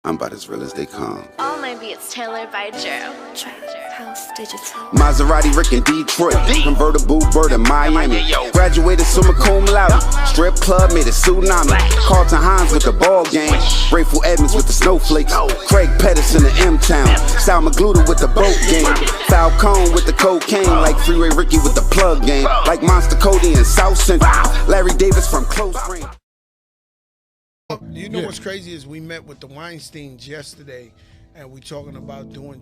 I'm about as real as they come. All my beats tailored by Joe. House Digital. Maserati, Rick in Detroit. Convertible bird in Miami. Graduated summa cum laude. Strip club made a tsunami. Carlton Hines with the ball game. Grateful Edmonds with the snowflakes. Craig Pettis in the M-Town. Sal Magluta with the boat game. Falcone with the cocaine. Like Freeway Ricky with the plug game. Like Monster Cody in South Central. Larry Davis from close range. You know what's crazy is we met with the Weinsteins yesterday, and we talking about doing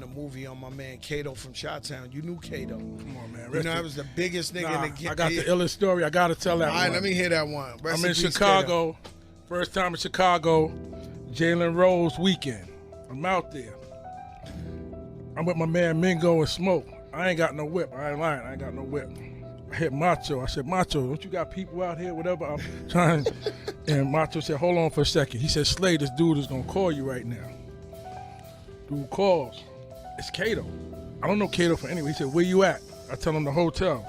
a movie on my man Kato from Chi-Town. You knew Kato. Come on, man. You know, I was the biggest nigga in the game. I got the illest story. I got to tell that one. All right, let me hear that one. I'm in Chicago. Kato. First time in Chicago. Jalen Rose weekend. I'm out there. I'm with my man Mingo and Smoke. I ain't got no whip. I ain't lying. I ain't got no whip. I hit Macho. I said, Macho, don't you got people out here, whatever? I'm trying. And Macho said, hold on for a second. He said, Slay, this dude is going to call you right now. Dude calls. It's Kato. I don't know Kato for anyway. He said, where you at? I tell him the hotel.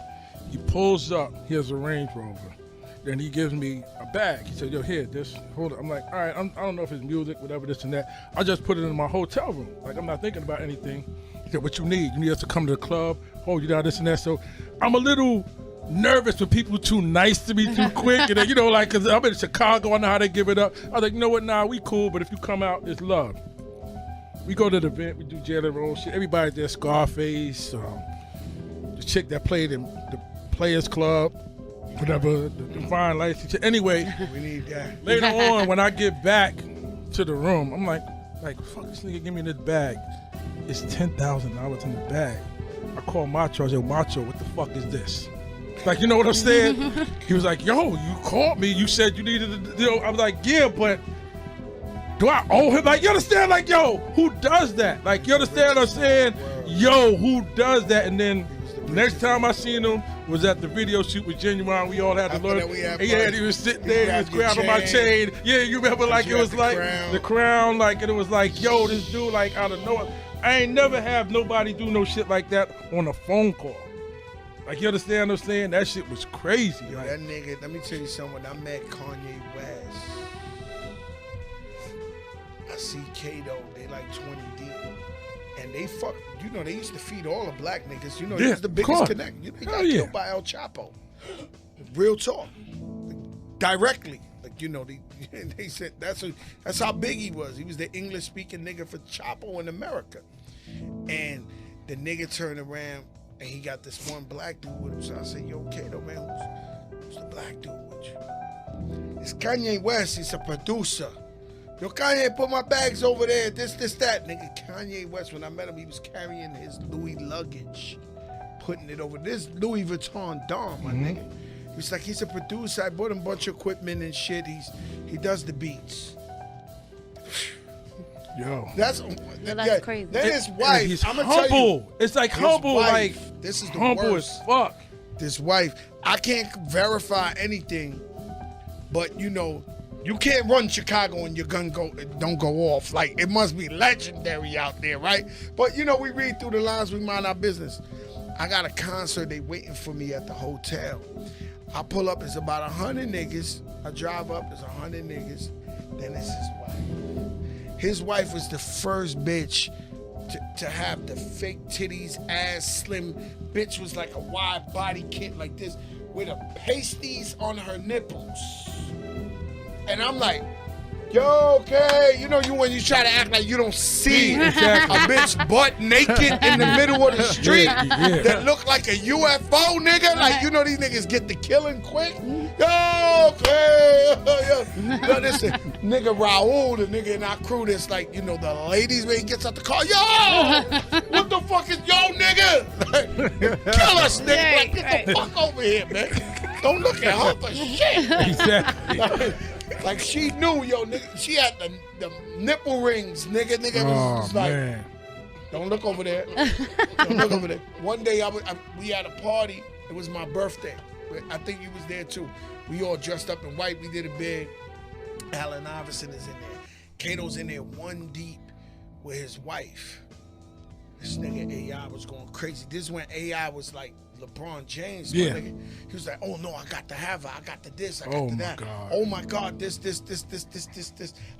He pulls up. He has a Range Rover. Then he gives me a bag. He said, yo, here, this, hold it. I'm like, all right, I don't know if it's music, whatever, this and that. I just put it in my hotel room. Like, I'm not thinking about anything. He said, what you need? You need us to come to the club, hold you down, this and that. So I'm a little nervous when people are too nice to me too quick. And then, you know, like, because I'm in Chicago, I know how they give it up. I was like, you know what, nah, we cool, but if you come out, it's love. We go to the event, we do Jalen Rose shit. Everybody there, Scarface, the chick that played in the Players Club, whatever, the Fine Lights. Anyway, We need that. later on, when I get back to the room, I'm like, fuck this nigga, give me this bag. It's $10,000 in the bag. I call Macho, I said, Macho, what the fuck is this? Like, you know what I'm saying? He was like, yo, you called me, you said you needed to, you know, I was like, yeah, but do I owe him? Like, you understand? Like, yo, who does that? Like, you understand what I'm saying? Yo, who does that? And then next time I seen him was at the video shoot with Genuine. We all had to learn. He was sitting there, he was grabbing my chain. Yeah, you remember, like, it was like the crown, like, and it was like, yo, this dude, like, out of nowhere. I ain't never have nobody do no shit like that on a phone call. Like, you understand what I'm saying? That shit was crazy. Yo, like, that nigga, let me tell you something. I met Kanye West. I see Kato, they like 20 deep. And they fuck, you know, they used to feed all the black niggas. You know, he was the biggest connect. You know, he got killed by El Chapo. Real talk. Directly. Like, you know, they said that's how big he was. He was the English speaking nigga for Chapo in America. And the nigga turned around and he got this one black dude with him. So I said, yo, Kato, man, who's the black dude with you? It's Kanye West, he's a producer. Yo, Kanye, put my bags over there, this, that. Nigga, Kanye West, when I met him, he was carrying his Louis luggage, putting it over this Louis Vuitton Dom, my nigga. He was like, he's a producer. I bought him a bunch of equipment and shit. He does the beats. yo. That's crazy. Then his wife, He's I'm gonna humble. tell you, It's like his humble, wife, like, this is the humble worst. as fuck. This wife, I can't verify anything, but you know, you can't run Chicago and your gun don't go off. Like, it must be legendary out there, right? But you know, we read through the lines, we mind our business. I got a concert, they waiting for me at the hotel. I pull up, it's about 100 niggas. I drive up, it's 100 niggas. Then it's his wife. His wife was the first bitch to have the fake titties, ass slim. Bitch was like a wide body kid like this with a pasties on her nipples. And I'm like, yo, okay, you know, when you try to act like you don't see a bitch butt naked in the middle of the street that look like a UFO, nigga. Like, you know, these niggas get the killing quick. Yo, okay, yo, this nigga Raul, the nigga in our crew that's like, you know, the ladies when he gets out the car, yo, what the fuck is, yo, nigga? Like, kill us, nigga. Like, get the fuck over here, man. Don't look at her for shit. Exactly. Like, she knew, yo, nigga. She had the nipple rings, nigga. Nigga was just like, man. Don't look over there. Don't look over there. One day, we had a party. It was my birthday. I think you was there, too. We all dressed up in white. We did it big. Allen Iverson is in there. Kato's in there one deep with his wife. This nigga AI was going crazy. This is when AI was like LeBron James. Yeah. He was like, oh no, I got to have her. I got to this. I got Oh to my that. God. Oh my God, this.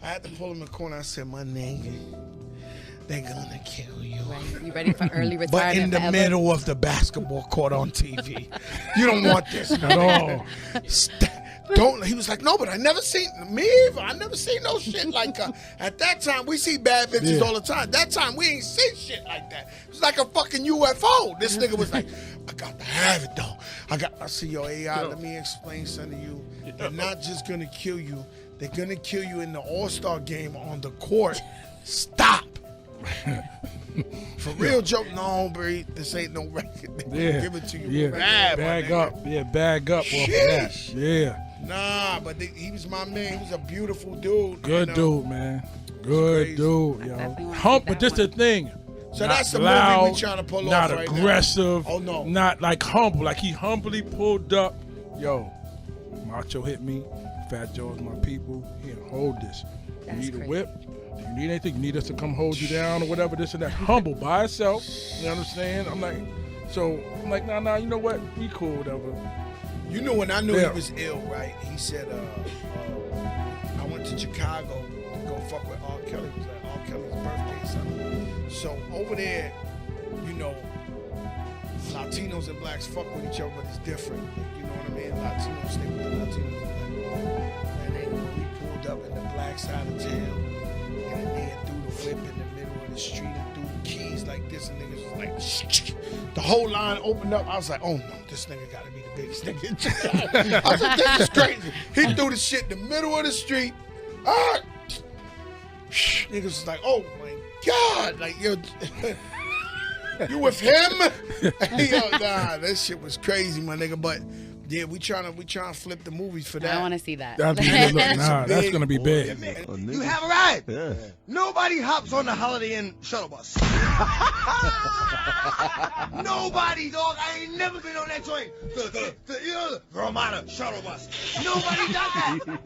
I had to pull him in the corner. I said, my nigga, they're gonna kill you. Right. You ready for early retirement? But in the forever? middle of the basketball court on TV. You don't want this At all. Don't. He was like, no, but I never seen me either. I never seen no shit like at that time. We see bad bitches Yeah. all the time. That time we ain't see shit like that. It was like a fucking UFO. This nigga was like, I got to have it though. I see your AI. Let me explain something to you. They're not just gonna kill you. They're gonna kill you in the All-Star game on the court. Stop. For real joke, no, bro. This ain't no record. They Yeah. give it to you Yeah. bad, my Bag nigga. up. Yeah, bag up off of that. Sheesh. Yeah. Nah, but he was my man. He was a beautiful dude. Good you know? dude, man. Good crazy. dude, I yo. definitely wanna Hump, see but that this the one. thing. So Not that's the loud, movie we trying to pull not off right now. aggressive. Oh, no. Not like humble. Like he humbly pulled up. Yo, Macho hit me. Fat Joe is my people. Here, hold this. You That's need a crazy. whip? Do you need anything? You need us to come hold you down or whatever, this and that. Humble by itself. You understand? I'm like, nah, you know what? We cool, whatever. You know when I knew Yeah. he was ill, right? He said, I went to Chicago to go fuck with R. Kelly. It was like R. Kelly's birthday or something. So over there, you know, Latinos and blacks fuck with each other, but it's different. Like, you know what I mean? Latinos stay with the Latinos and black. And then when we pulled up in the black side of town, and then they threw the whip in the middle of the street and threw the keys like this, and niggas was like, the whole line opened up. I was like, oh no, this nigga gotta be the biggest nigga in Chicago. I was like, this is crazy. He threw the shit in the middle of the street. Ah! Niggas was like, oh my God, like yo, you with him? Yo, nah, that shit was crazy, my nigga. But yeah, we trying to flip the movies for that. I want to see that. That'd be good. Look, nah, that's big- gonna be big. You have a ride. Yeah. Nobody hops on the Holiday Inn shuttle bus. Nobody, dog. I ain't never been on that joint. The Vermont shuttle bus. Nobody does that.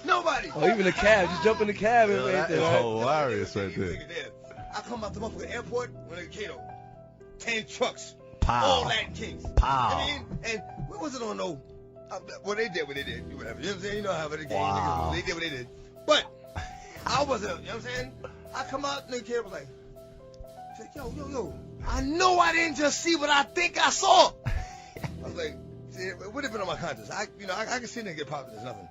Nobody. Oh, even the cab. Just jump in the cab and That right is there. hilarious right there. I come out the motherfucking airport with a Kato. 10 trucks. All Latin Kings. I mean, and we wasn't on no. Well, they did what they did. Whatever. You know what I'm saying? You know how the game niggas, they did what they did. But I wasn't. You know what I'm saying? I come out, nigga Kato was like, yo. I know I didn't just see what I think I saw. I was like, see, it would have been on my conscience. I can see nigga get popped. There's nothing.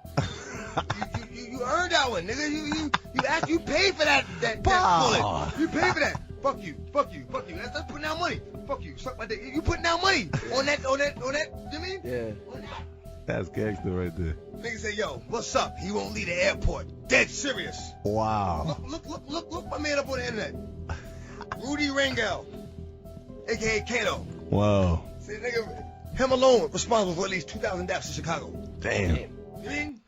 You earned that one, nigga. You paid for that bullet. You paid for that. Fuck you. That's putting down money. Fuck you. Suck my dick. You putting down money on that. You know what I mean? Yeah. That's gangster right there. Nigga say, yo, what's up? He won't leave the airport. Dead serious. Wow. Look my man up on the internet. Rudy Rangel, a.k.a. Kato. Wow. See, nigga, him alone responsible for at least 2,000 deaths in Chicago. Damn. You mean?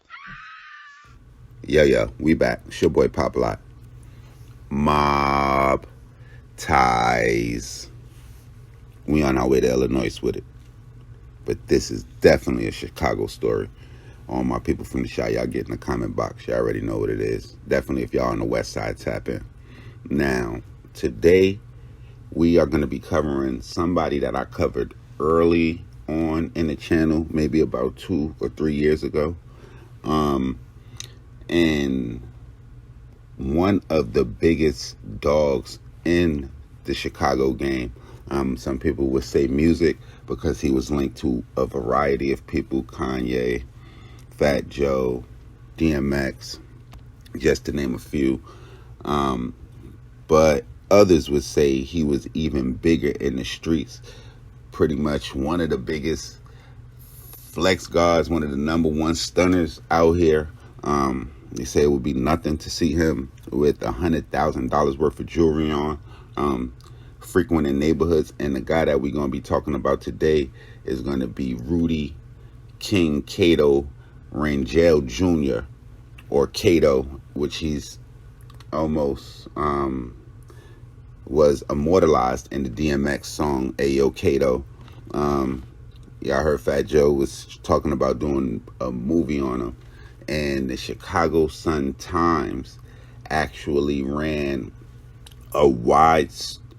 Yo, we back. It's your boy Popalot. Mobb ties. We on our way to Illinois with it. But this is definitely a Chicago story. All my people from the Chi, y'all get in the comment box. Y'all already know what it is. Definitely if y'all on the west side, tap in. Now, today, we are going to be covering somebody that I covered early on in the channel, maybe about 2 or 3 years ago. And one of the biggest dogs in the Chicago game. Some people would say music because he was linked to a variety of people, Kanye, Fat Joe, DMX, just to name a few. But others would say he was even bigger in the streets. Pretty much one of the biggest flex guards, one of the #1 stunners out here. They say it would be nothing to see him with $100,000 worth of jewelry on, frequenting neighborhoods. And the guy that we're going to be talking about today is going to be Rudy King Kato Rangel Jr. or Kato, which he's almost was immortalized in the DMX song Ayo Kato. Yeah, I heard Fat Joe was talking about doing a movie on him. And the Chicago Sun-Times actually ran a wide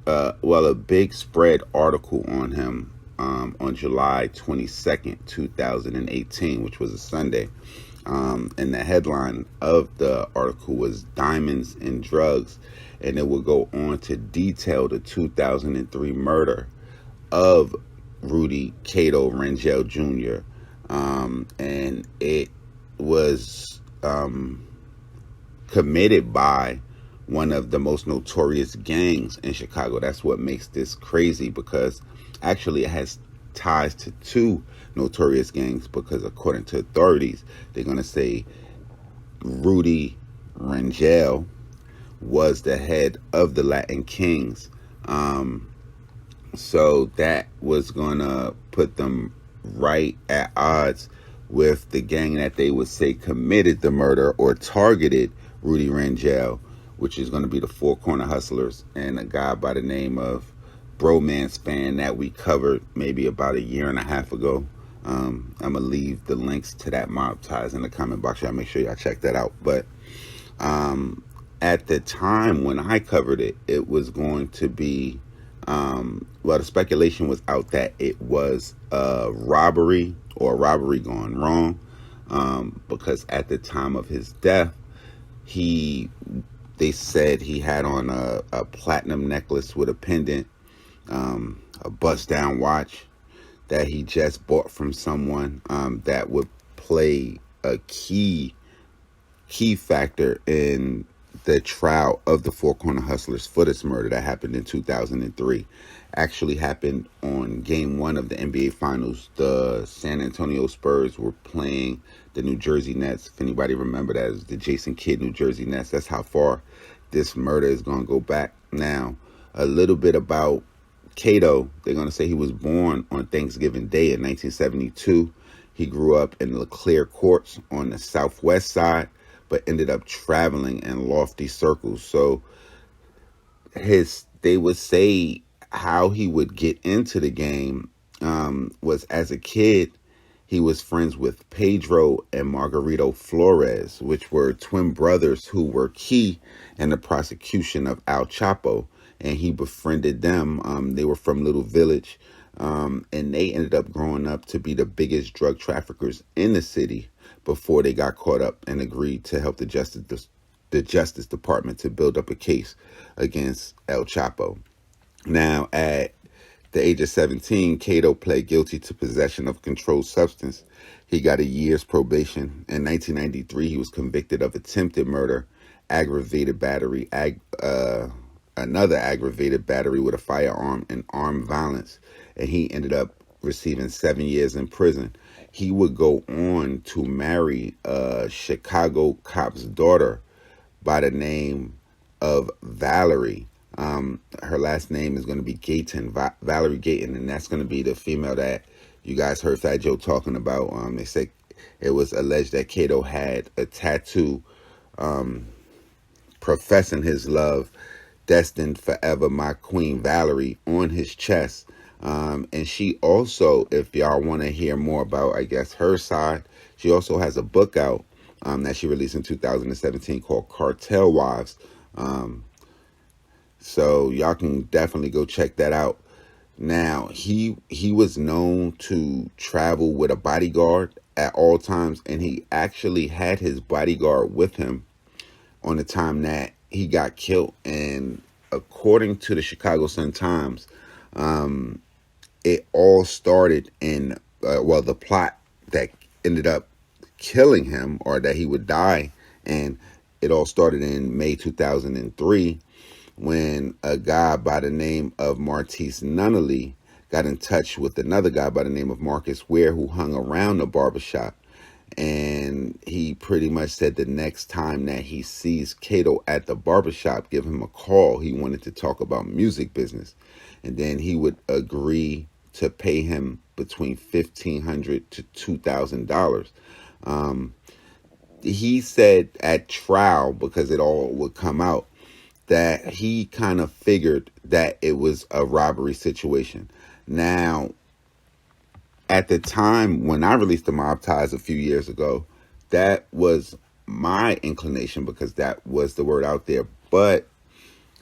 a big spread article on him on July 22nd, 2018, which was a Sunday. And the headline of the article was Diamonds and Drugs. And it would go on to detail the 2003 murder of Rudy Kato Rangel Jr. And it was committed by one of the most notorious gangs in Chicago. That's what makes this crazy, because actually it has ties to two notorious gangs, because according to authorities, they're going to say Rudy Rangel was the head of the Latin Kings. So that was going to put them right at odds with the gang that they would say committed the murder or targeted Rudy Rangel, which is going to be the Four Corner Hustlers, and a guy by the name of Bromance Fan that we covered maybe about a year and a half ago. I'm going to leave the links to that Mobb Ties in the comment box. Y'all make sure y'all check that out. But at the time when I covered it, it was going to be, the speculation was out that it was a robbery or a robbery gone wrong, because at the time of his death, they said he had on a platinum necklace with a pendant, a bust down watch that he just bought from someone, that would play a key factor in the trial of the Four Corner Hustlers for this murder that happened in 2003. Actually happened on game 1 of the NBA Finals. The San Antonio Spurs were playing the New Jersey Nets. If anybody remember that, as the Jason Kidd New Jersey Nets. That's how far this murder is going to go back. Now, a little bit about Kato. They're going to say he was born on Thanksgiving Day in 1972. He grew up in LeClaire Courts on the southwest side, but ended up traveling in lofty circles. So they would say how he would get into the game was, as a kid, he was friends with Pedro and Margarito Flores, which were twin brothers who were key in the prosecution of Al Chapo, and he befriended them. They were from Little Village, and they ended up growing up to be the biggest drug traffickers in the city before they got caught up and agreed to help the Justice Department to build up a case against El Chapo. Now, at the age of 17, Kato pled guilty to possession of a controlled substance. He got a year's probation. In 1993, he was convicted of attempted murder, aggravated battery, another aggravated battery with a firearm, and armed violence. And he ended up receiving 7 years in prison. He would go on to marry a Chicago cop's daughter by the name of Valerie. Her last name is going to be Gayton, Valerie Gayton, and that's going to be the female that you guys heard Fat Joe talking about. They say it was alleged that Kato had a tattoo professing his love, destined forever, my queen Valerie, on his chest. And she also, if y'all want to hear more about, I guess, her side, she also has a book out that she released in 2017 called Cartel Wives. So y'all can definitely go check that out. Now, he was known to travel with a bodyguard at all times, and he actually had his bodyguard with him on the time that he got killed. And according to the Chicago Sun-Times, it all started in, the plot that ended up killing him, or that he would die, and it all started in May 2003 when a guy by the name of Martise Nunnally got in touch with another guy by the name of Marcus Ware, who hung around the barbershop. And he pretty much said the next time that he sees Kato at the barbershop, give him a call. He wanted to talk about music business. And then he would agree to pay him between $1,500 to $2,000. He said at trial, because it all would come out, that he kind of figured that it was a robbery situation. Now, at the time when I released the Mobb Ties a few years ago, that was my inclination, because that was the word out there. But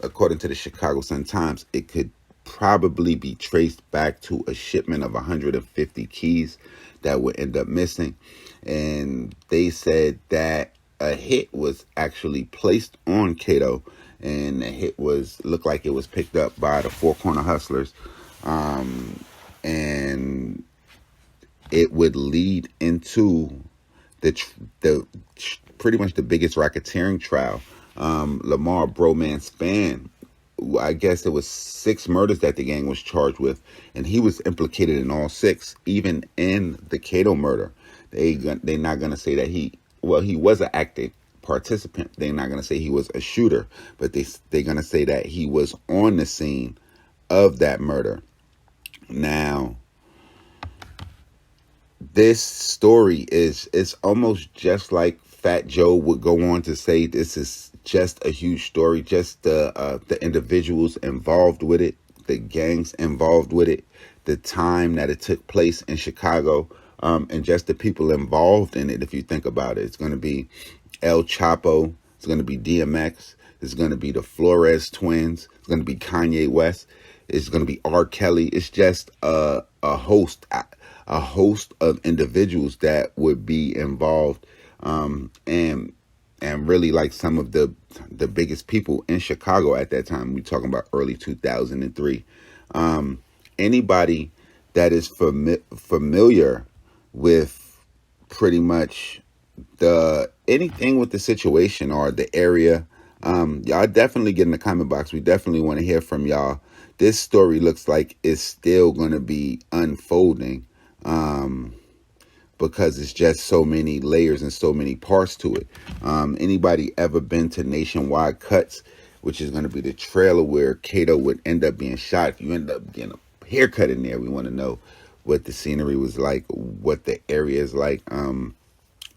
according to the Chicago Sun-Times, it could probably be traced back to a shipment of 150 keys that would end up missing. And they said that a hit was actually placed on Kato, and the hit looked like it was picked up by the Four Corner Hustlers, and it would lead into the pretty much the biggest racketeering trial. Lamar Broman Span, I guess it was 6 murders that the gang was charged with, and he was implicated in all 6, even in the Kato murder. They're not gonna say that he was an active participant. They're not gonna say he was a shooter, but they're gonna say that he was on the scene of that murder. Now, this story is almost just like Fat Joe would go on to say. This is just a huge story. Just the individuals involved with it, the gangs involved with it, the time that it took place in Chicago, and just the people involved in it. If you think about it, it's going to be El Chapo, it's going to be DMX, it's going to be the Flores twins, it's going to be Kanye West, it's going to be R. Kelly. It's just a host of individuals that would be involved, and really like some of the biggest people in Chicago at that time. We're talking about early 2003. Anybody that is familiar with pretty much anything with the situation or the area, y'all definitely get in the comment box. We definitely want to hear from y'all. This story looks like it's still going to be unfolding, because it's just so many layers and so many parts to it. Anybody ever been to Nationwide Cuts, which is going to be the trailer where Kato would end up being shot? If you end up getting a haircut in there, we want to know what the scenery was like, what the area is like.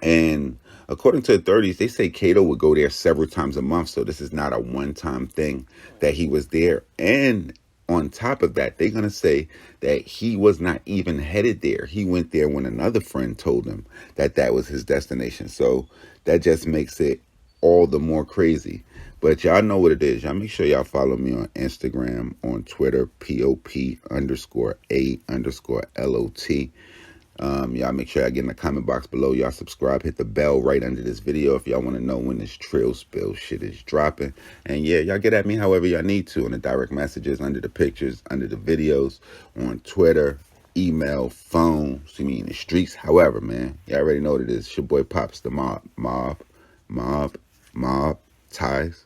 And according to the authorities, they say Kato would go there several times a month. So this is not a one-time thing that he was there. And on top of that, they're going to say that he was not even headed there. He went there when another friend told him that that was his destination. So that just makes it all the more crazy. But y'all know what it is. Y'all make sure y'all follow me on Instagram, on Twitter, POP_A_LOT. Y'all make sure y'all get in the comment box below. Y'all subscribe, hit the bell right under this video if y'all want to know when this Trill Spill shit is dropping. And yeah, y'all get at me however y'all need to in the direct messages, under the pictures, under the videos, on Twitter, email, phone, see me in the streets, however, man. Y'all already know what it is. It's your boy Pops, the Mobb, ties.